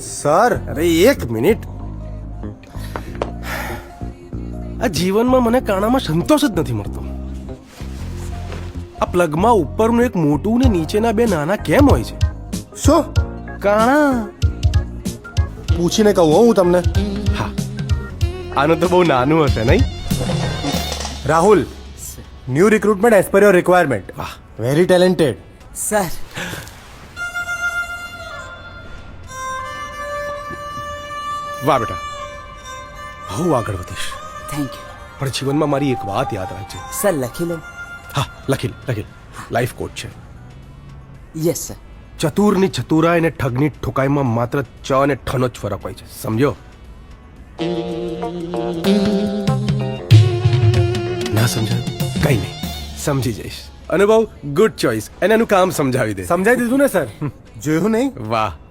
Sir અરે એક minute. આ જીવનમાં મને કાણામાં સંતોષ જ નથી મળતો. આ પ્લગમાં ઉપરનું એક મોટું ને નીચેના બે નાના કેમ હોય છે? શું કાણા. પૂછીને કહું હો હું તમને. હા, આનું તો બહુ નાનું હશે નહીં? Rahul, new recruitment as per your requirement. વાહ. Very talented. સર વાહ બેટા, બહુ આગળ વધીશ. Thank you. પણ જીવનમાં મારી એક વાત યાદ રાખજે. સર લખી લો. હા, લખી લાઈફ કોચ છે. Yes sir. ચતુરની ચતુરાઈ અને ઠગની ઠુકાઈમાં માત્ર ચ અને ઠનો જ ફરક હોય છે, સમજો? ના સમજાય કઈ નહીં, સમજી જઈશ. અને બહુ ગુડ ચોઇસ. એને એનું કામ સમજાવી દે. સમજાઈ દીધું ને સર? જોયું નહીં? વાહ,